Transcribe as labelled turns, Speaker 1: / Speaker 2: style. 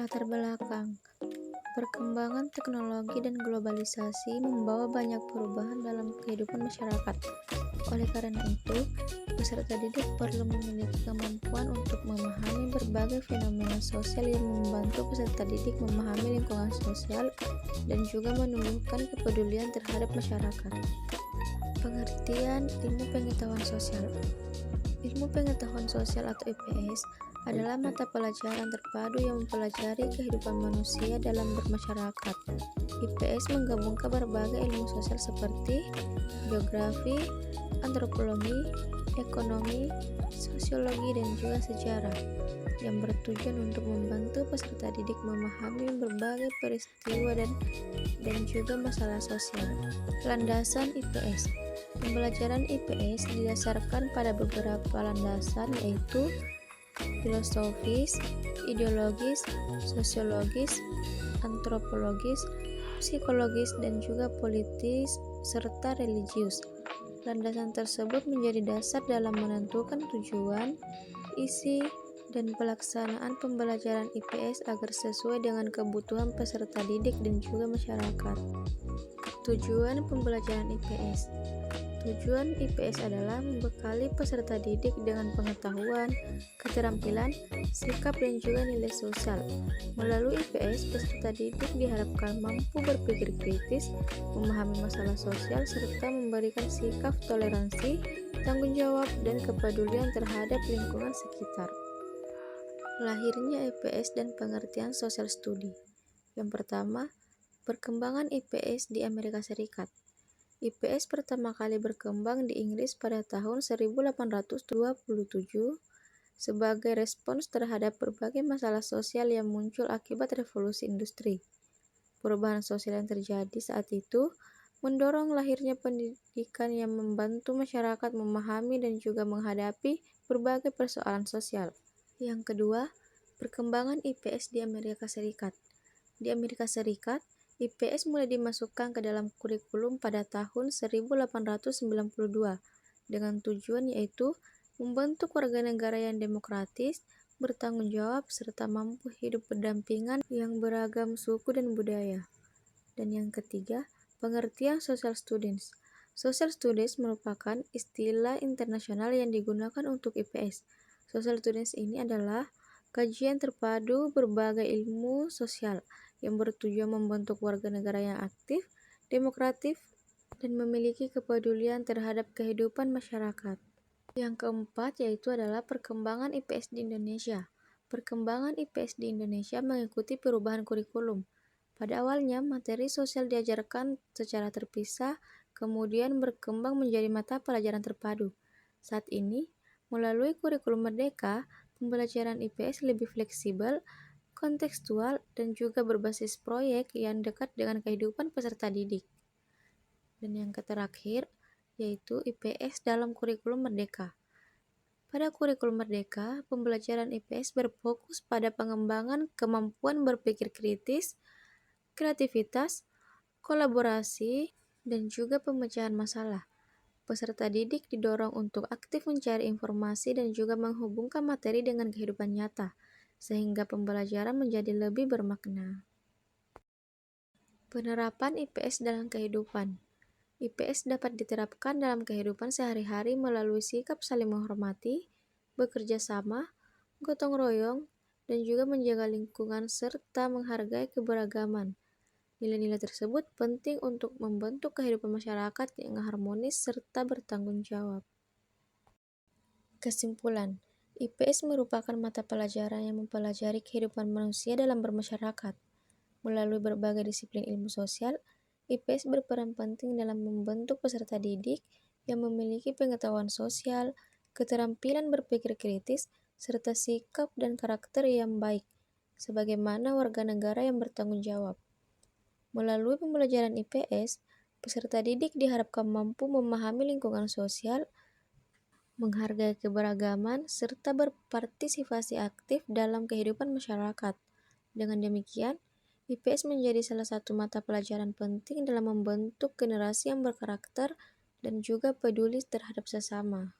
Speaker 1: Latar belakang perkembangan teknologi dan globalisasi membawa banyak perubahan dalam kehidupan masyarakat. Oleh karena itu, peserta didik perlu memiliki kemampuan untuk memahami berbagai fenomena sosial yang membantu peserta didik memahami lingkungan sosial dan juga menumbuhkan kepedulian terhadap masyarakat. Pengertian ilmu pengetahuan sosial. Ilmu pengetahuan sosial atau IPS adalah mata pelajaran terpadu yang mempelajari kehidupan manusia dalam bermasyarakat. IPS menggabungkan berbagai ilmu sosial seperti geografi, antropologi, ekonomi, sosiologi, dan juga sejarah, yang bertujuan untuk membantu peserta didik memahami berbagai peristiwa dan juga masalah sosial. Landasan IPS. Pembelajaran IPS didasarkan pada beberapa landasan, yaitu filosofis, ideologis, sosiologis, antropologis, psikologis, dan juga politis serta religius. Landasan tersebut menjadi dasar dalam menentukan tujuan, isi, dan pelaksanaan pembelajaran IPS agar sesuai dengan kebutuhan peserta didik dan juga masyarakat. Tujuan pembelajaran IPS. Tujuan IPS adalah membekali peserta didik dengan pengetahuan, keterampilan, sikap, dan juga nilai sosial. Melalui IPS, peserta didik diharapkan mampu berpikir kritis, memahami masalah sosial, serta memberikan sikap toleransi, tanggung jawab, dan kepedulian terhadap lingkungan sekitar. Lahirnya IPS dan pengertian social study. Yang pertama, perkembangan IPS di Amerika Serikat. IPS pertama kali berkembang di Inggris pada tahun 1827 sebagai respons terhadap berbagai masalah sosial yang muncul akibat revolusi industri. Perubahan sosial yang terjadi saat itu mendorong lahirnya pendidikan yang membantu masyarakat memahami dan juga menghadapi berbagai persoalan sosial. Yang kedua, perkembangan IPS di Amerika Serikat. Di Amerika Serikat, IPS mulai dimasukkan ke dalam kurikulum pada tahun 1892 dengan tujuan yaitu membentuk warga negara yang demokratis, bertanggung jawab, serta mampu hidup berdampingan yang beragam suku dan budaya. Dan yang ketiga, pengertian social studies. Social studies merupakan istilah internasional yang digunakan untuk IPS. Social studies ini adalah kajian terpadu berbagai ilmu sosial yang bertujuan membentuk warga negara yang aktif, demokratif, dan memiliki kepedulian terhadap kehidupan masyarakat. Yang keempat yaitu adalah perkembangan IPS di Indonesia. Perkembangan IPS di Indonesia mengikuti perubahan kurikulum. Pada awalnya, materi sosial diajarkan secara terpisah, kemudian berkembang menjadi mata pelajaran terpadu. Saat ini, melalui kurikulum Merdeka, pembelajaran IPS lebih fleksibel, kontekstual, dan juga berbasis proyek yang dekat dengan kehidupan peserta didik. Dan yang terakhir, yaitu IPS dalam kurikulum Merdeka. Pada kurikulum Merdeka, pembelajaran IPS berfokus pada pengembangan kemampuan berpikir kritis, kreativitas, kolaborasi, dan juga pemecahan masalah. Peserta didik didorong untuk aktif mencari informasi dan juga menghubungkan materi dengan kehidupan nyata, sehingga pembelajaran menjadi lebih bermakna. Penerapan IPS dalam kehidupan. IPS dapat diterapkan dalam kehidupan sehari-hari melalui sikap saling menghormati, bekerja sama, gotong royong, dan juga menjaga lingkungan serta menghargai keberagaman. Nilai-nilai tersebut penting untuk membentuk kehidupan masyarakat yang harmonis serta bertanggung jawab. Kesimpulan, IPS merupakan mata pelajaran yang mempelajari kehidupan manusia dalam bermasyarakat. Melalui berbagai disiplin ilmu sosial, IPS berperan penting dalam membentuk peserta didik yang memiliki pengetahuan sosial, keterampilan berpikir kritis, serta sikap dan karakter yang baik, sebagaimana warga negara yang bertanggung jawab. Melalui pembelajaran IPS, peserta didik diharapkan mampu memahami lingkungan sosial, menghargai keberagaman, serta berpartisipasi aktif dalam kehidupan masyarakat. Dengan demikian, IPS menjadi salah satu mata pelajaran penting dalam membentuk generasi yang berkarakter dan juga peduli terhadap sesama.